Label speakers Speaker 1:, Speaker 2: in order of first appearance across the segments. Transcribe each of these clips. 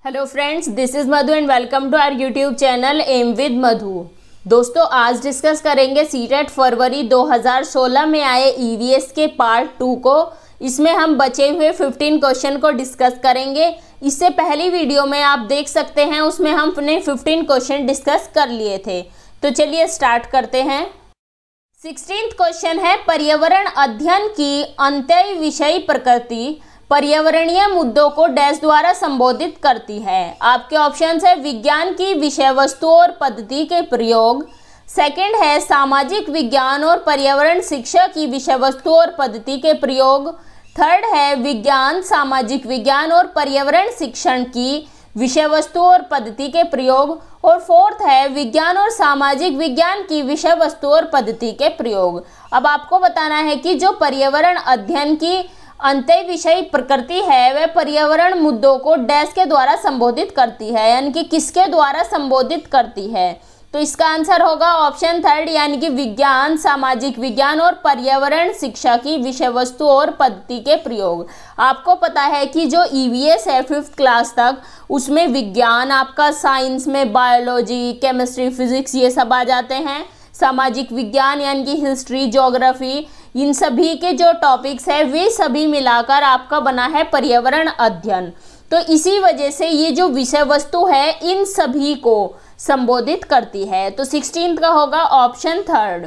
Speaker 1: Hello friends, this is Madhu and welcome to our YouTube channel M with Madhu. दोस्तों, आज discuss करेंगे CTET फरवरी 2016 में आए ईवीएस के पार्ट 2 को। इसमें हम बचे हुए 15 क्वेश्चन को डिस्कस करेंगे। इससे पहली वीडियो में आप देख सकते हैं, उसमें हम अपने 15 क्वेश्चन डिस्कस कर लिए थे। तो चलिए स्टार्ट करते हैं। 16th क्वेश्चन है, पर्यावरण अध्ययन की अंतः विषय प्रकृति पर्यावरणीय मुद्दों को डैश द्वारा संबोधित करती है। आपके ऑप्शंस है विज्ञान की विषय वस्तु और पद्धति के प्रयोग, सेकंड है सामाजिक विज्ञान और पर्यावरण शिक्षा की विषय वस्तु और पद्धति के प्रयोग, थर्ड है विज्ञान सामाजिक विज्ञान और पर्यावरण शिक्षण की विषय वस्तु और पद्धति के प्रयोग, और फोर्थ है विज्ञान और सामाजिक विज्ञान की विषय वस्तु और पद्धति के प्रयोग। अब आपको बताना है कि जो पर्यावरण अध्ययन की अंतः विषय प्रकृति है वह पर्यावरण मुद्दों को डैश के द्वारा संबोधित करती है, यानी कि किसके द्वारा संबोधित करती है। तो इसका आंसर होगा ऑप्शन थर्ड, यानी कि विज्ञान सामाजिक विज्ञान और पर्यावरण शिक्षा की विषय वस्तु और पद्धति के प्रयोग। आपको पता है कि जो ईवीएस है 5th क्लास तक, उसमें विज्ञान आपका साइंस में बायोलॉजी, केमिस्ट्री, फिजिक्स ये सब आ जाते हैं। सामाजिक विज्ञान यानी कि हिस्ट्री, ज्योग्राफी, इन सभी के जो टॉपिक्स है वे सभी मिलाकर आपका बना है पर्यावरण अध्ययन। तो इसी वजह से ये जो विषय वस्तु है इन सभी को संबोधित करती है। तो 16th का होगा ऑप्शन थर्ड।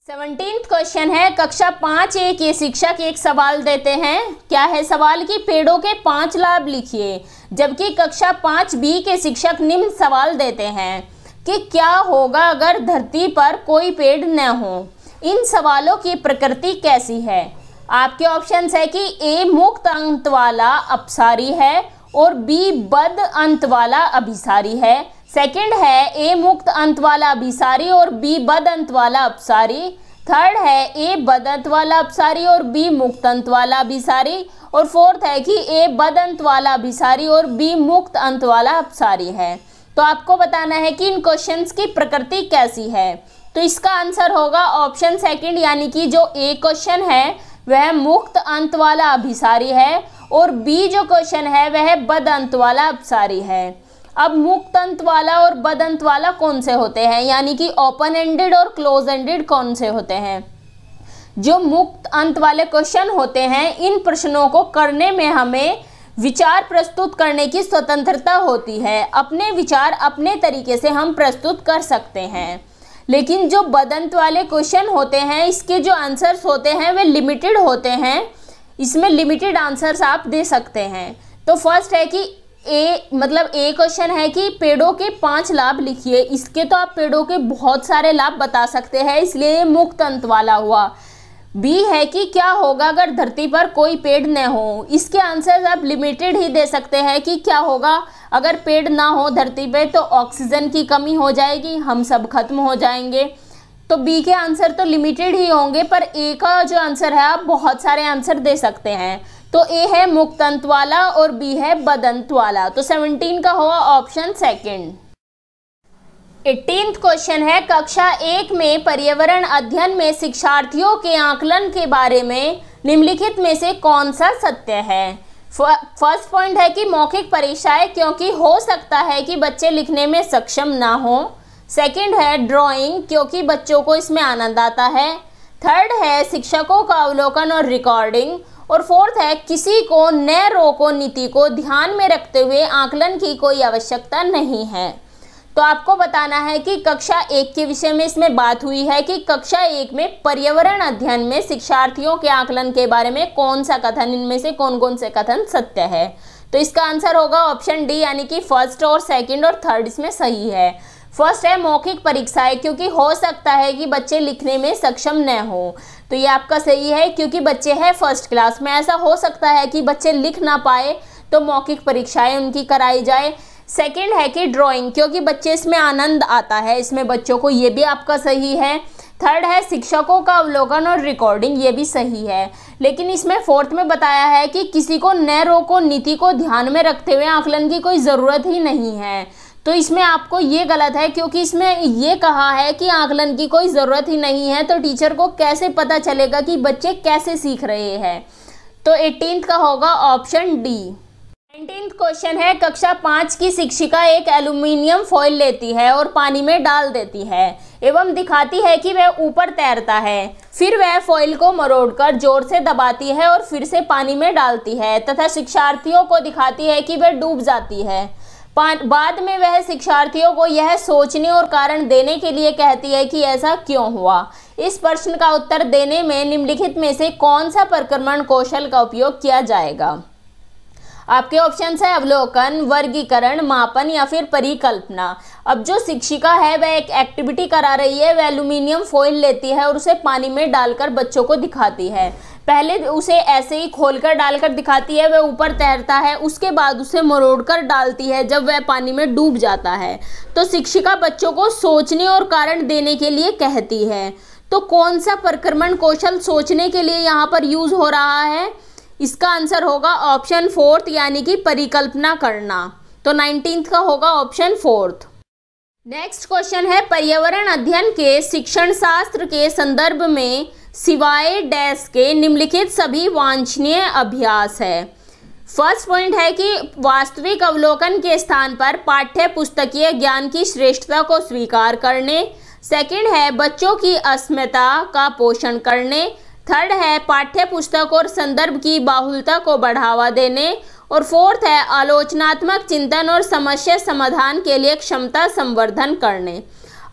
Speaker 1: 17th क्वेश्चन है, कक्षा 5A के शिक्षक एक सवाल देते हैं। क्या है सवाल? कि पेड़ों के 5 लाभ लिखिए। जबकि कक्षा 5B के शिक्षक निम्न सवाल देते हैं कि क्या होगा अगर धरती पर कोई पेड़ न हो। इन सवालों की प्रकृति कैसी है? आपके ऑप्शंस है कि ए मुक्त अंत वाला अपसारी है और बी बद अंत वाला अभिसारी है। सेकंड है ए मुक्त अंत वाला अभिसारी और बी बद अंत वाला अपसारी। थर्ड है ए बद अंत वाला अपसारी और बी मुक्त अंत वाला अभिसारी। और फोर्थ है कि ए बद अंत वाला अभिसारी और बी मुक्त अंत वाला अपसारी है। तो आपको बताना है कि इन क्वेश्चंस की प्रकृति कैसी है। तो इसका आंसर होगा ऑप्शन सेकंड, यानी कि जो ए क्वेश्चन है वह मुक्त अंत वाला अभिसारी है और बी जो क्वेश्चन है वह बद अंत वाला अपसारी है। अब मुक्त अंत वाला और बद अंत वाला कौन से होते हैं, यानी कि ओपन एंडेड और क्लोज एंडेड कौन से होते हैं? जो मुक्त अंत वाले क्वेश्चन होते हैं, इन प्रश्नों को करने में हमें विचार प्रस्तुत करने की स्वतंत्रता होती है। अपने विचार अपने तरीके से हम प्रस्तुत कर सकते हैं। लेकिन जो बदंत वाले क्वेश्चन होते हैं, इसके जो आंसर्स होते हैं वे लिमिटेड होते हैं। इसमें लिमिटेड आंसर्स आप दे सकते हैं। तो फर्स्ट है कि ए क्वेश्चन है कि पेड़ों के 5 लाभ लिखिए। इसके तो आप पेड़ों के बहुत सारे लाभ बता सकते हैं, इसलिए मुक्त अंत वाला हुआ। बी है कि क्या होगा अगर धरती पर कोई पेड़ न हो। इसके आंसर आप लिमिटेड ही दे सकते हैं कि क्या होगा अगर पेड़ ना हो धरती पे, तो ऑक्सीजन की कमी हो जाएगी, हम सब खत्म हो जाएंगे। तो बी के आंसर तो लिमिटेड ही होंगे, पर ए का जो आंसर है आप बहुत सारे आंसर दे सकते हैं। तो ए है मुक्त अंत वाला और बी है बदंत वाला। तो 17 का होगा ऑप्शन सेकंड। 18th क्वेश्चन है, कक्षा 1 में पर्यावरण अध्ययन में शिक्षार्थियों के आकलन के बारे में निम्नलिखित में से कौन सा सत्य है? फर्स्ट पॉइंट है कि मौखिक परीक्षाएं, क्योंकि हो सकता है कि बच्चे लिखने में सक्षम ना हो। सेकंड है ड्राइंग, क्योंकि बच्चों को इसमें आनंद आता है। थर्ड है शिक्षकों का अवलोकन और रिकॉर्डिंग। और फोर्थ है किसी को न रोको नीति को ध्यान में रखते हुए आकलन की कोई आवश्यकता नहीं है। तो आपको बताना है कि कक्षा 1 के विषय में इसमें बात हुई है कि कक्षा 1 में पर्यावरण अध्ययन में शिक्षार्थियों के आकलन के बारे में कौन सा कथन, इनमें से कौन कौन से कथन सत्य है। तो इसका आंसर होगा ऑप्शन डी, यानी कि फर्स्ट और सेकंड और थर्ड इसमें सही है। फर्स्ट है मौखिक परीक्षाएं, क्योंकि हो सकता है कि बच्चे लिखने में सक्षम न हो। तो ये आपका सही है, क्योंकि बच्चे हैं 1st क्लास में, ऐसा हो सकता है कि बच्चे लिख ना पाए तो मौखिक परीक्षाएं उनकी कराई जाए। सेकंड है कि ड्राइंग, क्योंकि बच्चे इसमें आनंद आता है इसमें बच्चों को, ये भी आपका सही है। थर्ड है शिक्षकों का अवलोकन और रिकॉर्डिंग, ये भी सही है। लेकिन इसमें फोर्थ में बताया है कि किसी को न रोको नीति को ध्यान में रखते हुए आकलन की कोई ज़रूरत ही नहीं है। तो इसमें आपको ये गलत है, क्योंकि इसमें ये कहा है कि आकलन की कोई ज़रूरत ही नहीं है। तो टीचर को कैसे पता चलेगा कि बच्चे कैसे सीख रहे हैं? तो 18th का होगा ऑप्शन डी। 19th क्वेश्चन है, कक्षा 5 की शिक्षिका एक एल्यूमिनियम फॉइल लेती है और पानी में डाल देती है एवं दिखाती है कि वह ऊपर तैरता है। फिर वह फॉइल को मरोड़कर जोर से दबाती है और फिर से पानी में डालती है तथा शिक्षार्थियों को दिखाती है कि वह डूब जाती है। बाद में वह शिक्षार्थियों को यह सोचने और कारण देने के लिए कहती है कि ऐसा क्यों हुआ। इस प्रश्न का उत्तर देने में निम्नलिखित में से कौन सा परिक्रमण कौशल का उपयोग किया जाएगा। आपके ऑप्शन है अवलोकन, वर्गीकरण, मापन या फिर परिकल्पना। अब जो शिक्षिका है वह एक एक्टिविटी करा रही है, वह एल्यूमिनियम फॉइल लेती है और उसे पानी में डालकर बच्चों को दिखाती है। पहले उसे ऐसे ही खोलकर डालकर दिखाती है, वह ऊपर तैरता है, उसके बाद उसे मरोड़कर डालती है जब वह पानी में डूब जाता है। तो शिक्षिका बच्चों को सोचने और कारण देने के लिए कहती है। तो कौन सा परिक्रमण कौशल सोचने के लिए यहाँ पर यूज हो रहा है? इसका आंसर होगा ऑप्शन 4 यानी कि परिकल्पना करना। तो 19th का होगा ऑप्शन 4। नेक्स्ट क्वेश्चन है, पर्यावरण अध्ययन के शिक्षण शास्त्र के संदर्भ में सिवाय डैश के निम्नलिखित सभी वांछनीय अभ्यास है। फर्स्ट पॉइंट है कि वास्तविक अवलोकन के स्थान पर पाठ्य पुस्तकीय ज्ञान की श्रेष्ठता को स्वीकार करने। सेकंड है बच्चों की अस्मिता का पोषण करने। थर्ड है पाठ्य पुस्तक और संदर्भ की बाहुलता को बढ़ावा देने। और फोर्थ है आलोचनात्मक चिंतन और समस्या समाधान के लिए क्षमता संवर्धन करने।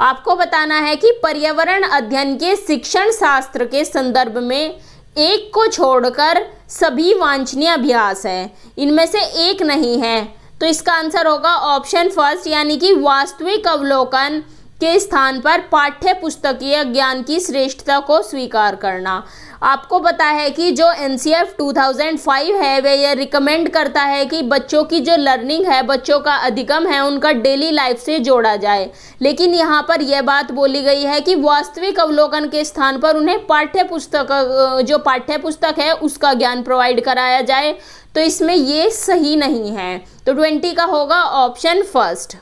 Speaker 1: आपको बताना है कि पर्यावरण अध्ययन के शिक्षण शास्त्र के संदर्भ में एक को छोड़कर सभी वांछनीय अभ्यास है, इनमें से एक नहीं है। तो इसका आंसर होगा ऑप्शन 1 यानी कि वास्तविक अवलोकन के स्थान पर पाठ्य पुस्तकीय ज्ञान की श्रेष्ठता को स्वीकार करना। आपको पता है कि जो NCF 2005 है वह यह रिकमेंड करता है कि बच्चों की जो लर्निंग है, बच्चों का अधिगम है, उनका डेली लाइफ से जोड़ा जाए। लेकिन यहाँ पर यह बात बोली गई है कि वास्तविक अवलोकन के स्थान पर उन्हें पाठ्य पुस्तक है उसका ज्ञान प्रोवाइड कराया जाए। तो इसमें ये सही नहीं है। तो 20 का होगा ऑप्शन 1।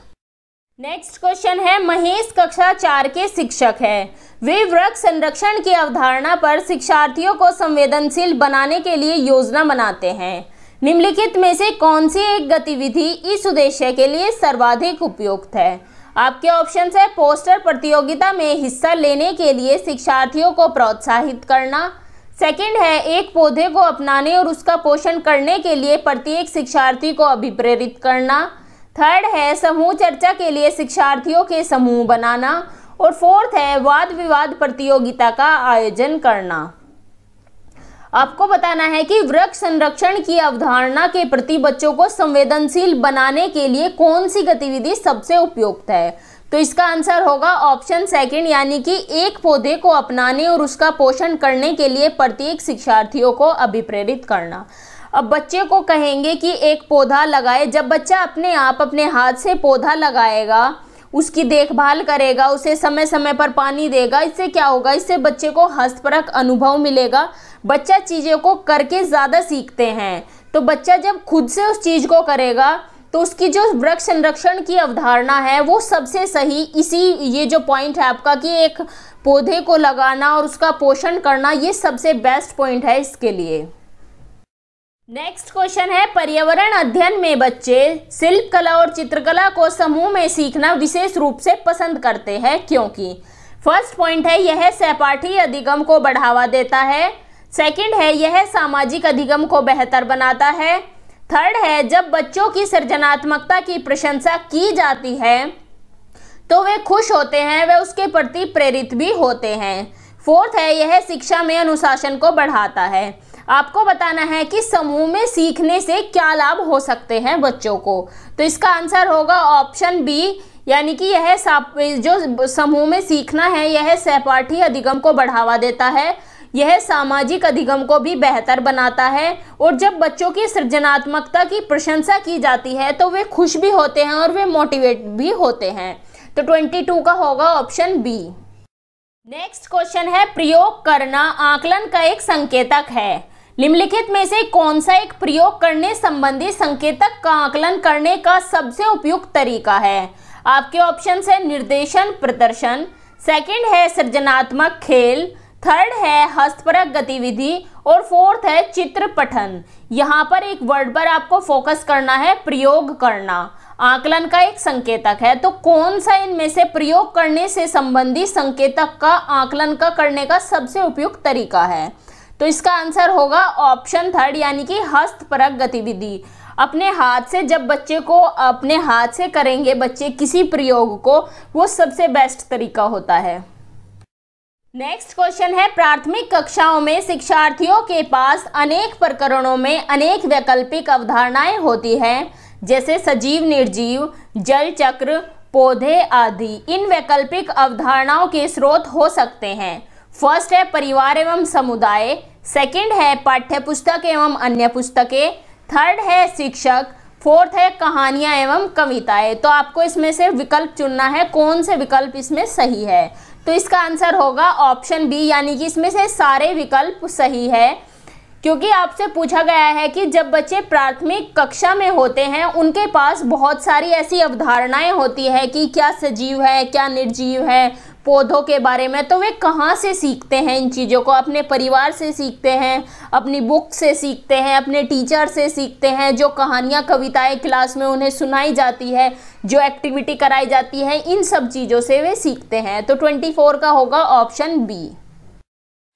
Speaker 1: नेक्स्ट क्वेश्चन है, महेश कक्षा 4 के शिक्षक है। वे वृक्ष संरक्षण की अवधारणा पर शिक्षार्थियों को संवेदनशील बनाने के लिए योजना बनाते हैं। निम्नलिखित में से कौन सी एक गतिविधि इस उद्देश्य के लिए सर्वाधिक उपयुक्त है? आपके ऑप्शन है पोस्टर प्रतियोगिता में हिस्सा लेने के लिए शिक्षार्थियों को प्रोत्साहित करना। सेकंड है एक पौधे को अपनाने और उसका पोषण करने के लिए प्रत्येक शिक्षार्थी को अभिप्रेरित करना। थर्ड है समूह चर्चा के लिए शिक्षार्थियों के समूह बनाना। और फोर्थ है वाद विवाद प्रतियोगिता का आयोजन करना। आपको बताना है कि वृक्ष संरक्षण की अवधारणा के प्रति बच्चों को संवेदनशील बनाने के लिए कौन सी गतिविधि सबसे उपयुक्त है? तो इसका आंसर होगा ऑप्शन 2 यानी कि एक पौधे को अपनाने और उसका पोषण करने के लिए प्रत्येक शिक्षार्थियों को अभिप्रेरित करना। अब बच्चे को कहेंगे कि एक पौधा लगाए। जब बच्चा अपने आप अपने हाथ से पौधा लगाएगा, उसकी देखभाल करेगा, उसे समय समय पर पानी देगा, इससे क्या होगा? इससे बच्चे को हस्तपरक अनुभव मिलेगा। बच्चा चीज़ों को करके ज़्यादा सीखते हैं। तो बच्चा जब खुद से उस चीज़ को करेगा तो उसकी जो वृक्ष संरक्षण की अवधारणा है वो सबसे सही ये जो पॉइंट है आपका कि एक पौधे को लगाना और उसका पोषण करना, ये सबसे बेस्ट पॉइंट है इसके लिए। नेक्स्ट क्वेश्चन है, पर्यावरण अध्ययन में बच्चे शिल्प कला और चित्रकला को समूह में सीखना विशेष रूप से पसंद करते हैं, क्योंकि? फर्स्ट पॉइंट है यह सहपाठी अधिगम को बढ़ावा देता है। सेकंड है यह सामाजिक अधिगम को बेहतर बनाता है। थर्ड है जब बच्चों की सृजनात्मकता की प्रशंसा की जाती है तो वे खुश होते हैं, वे उसके प्रति प्रेरित भी होते हैं। फोर्थ है यह शिक्षा में अनुशासन को बढ़ाता है। आपको बताना है कि समूह में सीखने से क्या लाभ हो सकते हैं बच्चों को। तो इसका आंसर होगा ऑप्शन बी यानी कि यह जो समूह में सीखना है यह सहपाठी अधिगम को बढ़ावा देता है, यह सामाजिक अधिगम को भी बेहतर बनाता है, और जब बच्चों की सृजनात्मकता की प्रशंसा की जाती है तो वे खुश भी होते हैं और वे मोटिवेट भी होते हैं। तो 22 का होगा ऑप्शन बी। नेक्स्ट क्वेश्चन है, प्रयोग करना आकलन का एक संकेतक है। निम्नलिखित में से कौन सा एक प्रयोग करने संबंधी संकेतक का आकलन करने का सबसे उपयुक्त तरीका है? आपके ऑप्शन है निर्देशन प्रदर्शन, सेकंड है सृजनात्मक खेल, थर्ड है हस्तपरक गतिविधि और फोर्थ है चित्र पठन। यहाँ पर एक वर्ड पर आपको फोकस करना है, प्रयोग करना। आकलन का एक संकेतक है, तो कौन सा इनमें से प्रयोग करने से संबंधित संकेतक का आकलन का करने का सबसे उपयुक्त तरीका है? तो इसका आंसर होगा ऑप्शन थर्ड, यानी कि हस्तपरक गतिविधि। अपने हाथ से जब बच्चे को अपने हाथ से करेंगे बच्चे किसी प्रयोग को, वो सबसे बेस्ट तरीका होता है। नेक्स्ट क्वेश्चन है, प्राथमिक कक्षाओं में शिक्षार्थियों के पास अनेक प्रकरणों में अनेक वैकल्पिक अवधारणाएं होती हैं, जैसे सजीव, निर्जीव, जल चक्र, पौधे आदि। इन वैकल्पिक अवधारणाओं के स्रोत हो सकते हैं। फर्स्ट है परिवार एवं समुदाय, सेकंड है पाठ्य पुस्तक एवं अन्य पुस्तकें, थर्ड है शिक्षक, फोर्थ है कहानियां एवं कविताएं। तो आपको इसमें से विकल्प चुनना है, कौन से विकल्प इसमें सही है। तो इसका आंसर होगा ऑप्शन बी, यानी कि इसमें से सारे विकल्प सही है, क्योंकि आपसे पूछा गया है कि जब बच्चे प्राथमिक कक्षा में होते हैं उनके पास बहुत सारी ऐसी अवधारणाएं होती है कि क्या सजीव है, क्या निर्जीव है, पौधों के बारे में। तो वे कहाँ से सीखते हैं इन चीज़ों को? अपने परिवार से सीखते हैं, अपनी बुक से सीखते हैं, अपने टीचर से सीखते हैं, जो कहानियाँ कविताएं क्लास में उन्हें सुनाई जाती है, जो एक्टिविटी कराई जाती है, इन सब चीज़ों से वे सीखते हैं। तो 24 का होगा ऑप्शन बी।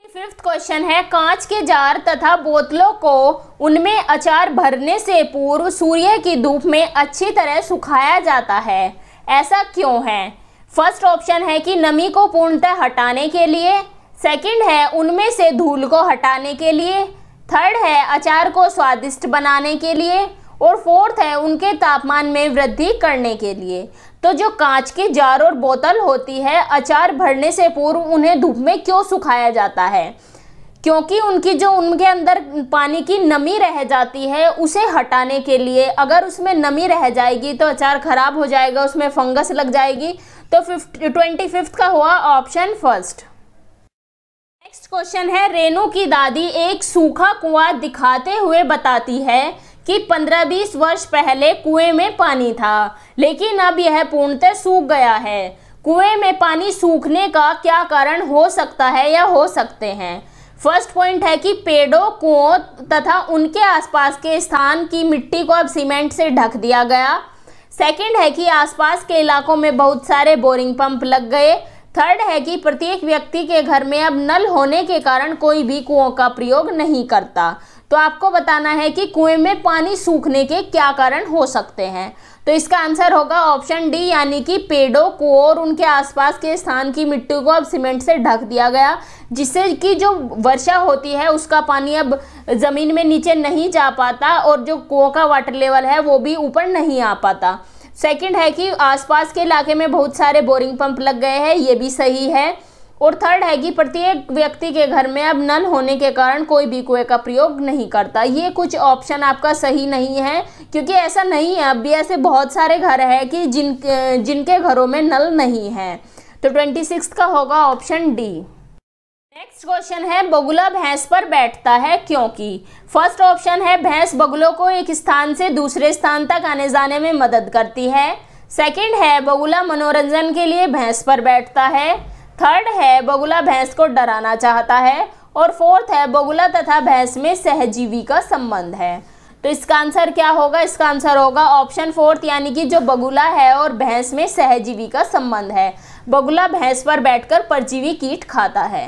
Speaker 1: फिफ्थ क्वेश्चन है, कांच के जार तथा बोतलों को उनमें अचार भरने से पूर्व सूर्य की धूप में अच्छी तरह सुखाया जाता है, ऐसा क्यों है? फर्स्ट ऑप्शन है कि नमी को पूर्णतः हटाने के लिए, सेकंड है उनमें से धूल को हटाने के लिए, थर्ड है अचार को स्वादिष्ट बनाने के लिए, और फोर्थ है उनके तापमान में वृद्धि करने के लिए। तो जो कांच के जार और बोतल होती है, अचार भरने से पूर्व उन्हें धूप में क्यों सुखाया जाता है? क्योंकि उनके अंदर पानी की नमी रह जाती है, उसे हटाने के लिए। अगर उसमें नमी रह जाएगी तो अचार खराब हो जाएगा, उसमें फंगस लग जाएगी। तो 25 का हुआ ऑप्शन फर्स्ट। नेक्स्ट क्वेश्चन है, रेनू की दादी एक सूखा कुआं दिखाते हुए बताती है कि 15-20 वर्ष पहले कुएं में पानी था, लेकिन अब यह पूर्णतः सूख गया है। कुएं में पानी सूखने का क्या कारण हो सकता है या हो सकते हैं? फर्स्ट पॉइंट है कि पेड़ों, कुओं तथा उनके आसपास के स्थान की मिट्टी को अब सीमेंट से ढक दिया गया। सेकंड है कि आसपास के इलाकों में बहुत सारे बोरिंग पंप लग गए। थर्ड है कि प्रत्येक व्यक्ति के घर में अब नल होने के कारण कोई भी कुओं का प्रयोग नहीं करता। तो आपको बताना है कि कुएं में पानी सूखने के क्या कारण हो सकते हैं। तो इसका आंसर होगा ऑप्शन डी, यानी कि पेड़ों, कुओं और उनके आसपास के स्थान की मिट्टी को अब सीमेंट से ढक दिया गया, जिससे कि जो वर्षा होती है उसका पानी अब ज़मीन में नीचे नहीं जा पाता और जो कुओं का वाटर लेवल है वो भी ऊपर नहीं आ पाता। सेकंड है कि आसपास के इलाके में बहुत सारे बोरिंग पंप लग गए हैं, ये भी सही है। और थर्ड है कि प्रत्येक व्यक्ति के घर में अब नल होने के कारण कोई भी कुएं का प्रयोग नहीं करता। ये कुछ ऑप्शन आपका सही नहीं है, क्योंकि ऐसा नहीं है, अब भी ऐसे बहुत सारे घर हैं कि जिनके घरों में नल नहीं है। तो 26 का होगा ऑप्शन डी। नेक्स्ट क्वेश्चन है, बगुला भैंस पर बैठता है क्योंकि? फर्स्ट ऑप्शन है भैंस बगुलों को एक स्थान से दूसरे स्थान तक आने जाने में मदद करती है। सेकंड है बगुला मनोरंजन के लिए भैंस पर बैठता है। थर्ड है बगुला भैंस को डराना चाहता है। और फोर्थ है बगुला तथा भैंस में सहजीवी का संबंध है। तो इसका आंसर क्या होगा? इसका आंसर होगा ऑप्शन फोर्थ, यानी कि जो बगुला है और भैंस में सहजीवी का संबंध है। बगुला भैंस पर बैठकर परजीवी कीट खाता है।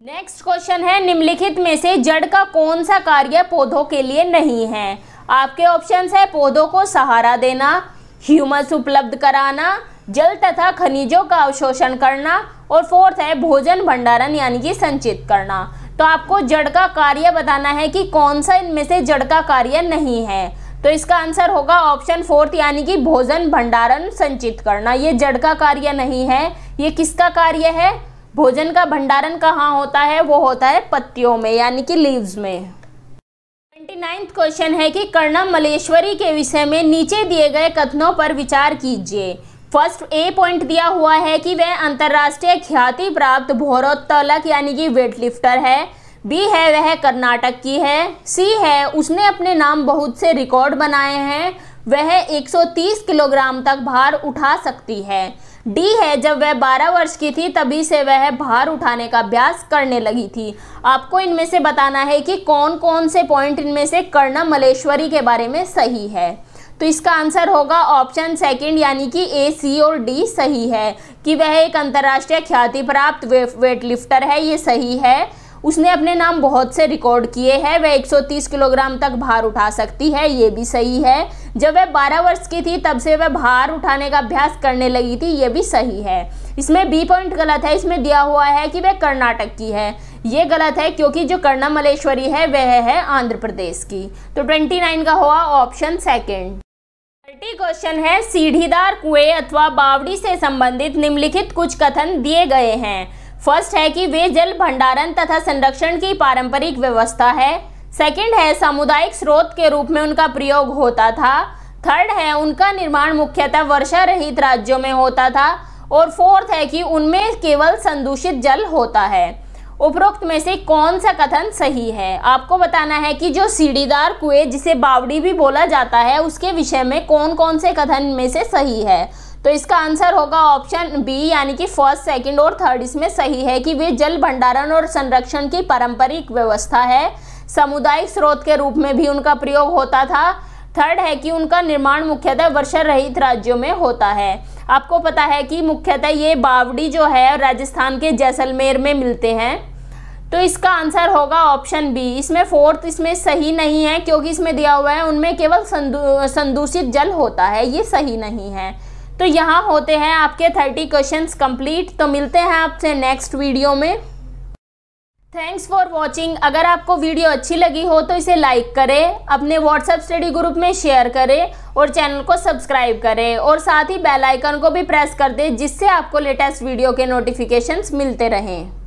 Speaker 1: नेक्स्ट क्वेश्चन है, निम्नलिखित में से जड़ का कौन सा कार्य पौधों के लिए नहीं है? आपके ऑप्शंस है पौधों को सहारा देना, ह्यूमस उपलब्ध कराना, जल तथा खनिजों का अवशोषण करना, और फोर्थ है भोजन भंडारण यानी कि संचित करना। तो आपको जड़ का कार्य बताना है कि कौन सा इनमें से जड़ का कार्य नहीं है। तो इसका आंसर होगा ऑप्शन फोर्थ, यानी कि भोजन भंडारण संचित करना। ये जड़ का कार्य नहीं है, ये किसका कार्य है? भोजन का भंडारण कहाँ होता है? वो होता है पत्तियों में, यानी कि लीव्स में। 29वां क्वेश्चन है कि कर्णम मल्लेश्वरी के विषय में नीचे दिए गए कथनों पर विचार कीजिए। फर्स्ट ए पॉइंट दिया हुआ है कि वह अंतर्राष्ट्रीय ख्याति प्राप्त भारोत्तोलक यानी कि वेटलिफ्टर है। बी है वह कर्नाटक की है। सी है उसने अपने नाम बहुत से रिकॉर्ड बनाए हैं, वह 130 किलोग्राम तक भार उठा सकती है। डी है जब वह 12 वर्ष की थी तभी से वह भार उठाने का अभ्यास करने लगी थी। आपको इनमें से बताना है कि कौन कौन से पॉइंट इनमें से कर्णम मल्लेश्वरी के बारे में सही है। तो इसका आंसर होगा ऑप्शन सेकंड यानी कि ए, सी और डी सही है कि वह एक अंतर्राष्ट्रीय ख्याति प्राप्त वेट लिफ्टर है। ये सही है। उसने अपने नाम बहुत से रिकॉर्ड किए हैं। वह 130 किलोग्राम तक भार उठा सकती है। ये भी सही है। जब वह 12 वर्ष की थी तब से वह भार उठाने का अभ्यास करने लगी थी। ये भी सही है। इसमें बी पॉइंट गलत है। इसमें दिया हुआ है कि वह कर्नाटक की है। ये गलत है क्योंकि जो कर्णम मल्लेश्वरी है वह है आंध्र प्रदेश की। तो 29 का हुआ ऑप्शन सेकेंड। 30 क्वेश्चन है, सीढ़ीदार कुएं अथवा बावड़ी से संबंधित निम्नलिखित कुछ कथन दिए गए हैं। फर्स्ट है कि वे जल भंडारण तथा संरक्षण की पारंपरिक व्यवस्था है। सेकंड है सामुदायिक स्रोत के रूप में उनका प्रयोग होता था। थर्ड है उनका निर्माण मुख्यतः वर्षा रहित राज्यों में होता था। और फोर्थ है कि उनमें केवल संदूषित जल होता है। उपरोक्त में से कौन सा कथन सही है? आपको बताना है कि जो सीढ़ीदार कुएं जिसे बावड़ी भी बोला जाता है उसके विषय में कौन कौन से कथन में से सही है। तो इसका आंसर होगा ऑप्शन बी यानी कि फर्स्ट, सेकंड और थर्ड इसमें सही है कि वे जल भंडारण और संरक्षण की पारंपरिक व्यवस्था है। सामुदायिक स्रोत के रूप में भी उनका प्रयोग होता था। थर्ड है कि उनका निर्माण मुख्यतः वर्षा रहित राज्यों में होता है। आपको पता है कि मुख्यतः ये बावड़ी जो है राजस्थान के जैसलमेर में मिलते हैं। तो इसका आंसर होगा ऑप्शन बी। इसमें फोर्थ इसमें सही नहीं है क्योंकि इसमें दिया हुआ है उनमें केवल संदूषित जल होता है। ये सही नहीं है। तो यहाँ होते हैं आपके 30 क्वेश्चंस कंप्लीट। तो मिलते हैं आपसे नेक्स्ट वीडियो में। Thanks for watching. अगर आपको वीडियो अच्छी लगी हो तो इसे लाइक करें, अपने व्हाट्सएप स्टडी ग्रुप में शेयर करें और चैनल को सब्सक्राइब करें और साथ ही बेल आइकन को भी प्रेस कर दें जिससे आपको लेटेस्ट वीडियो के नोटिफिकेशंस मिलते रहें।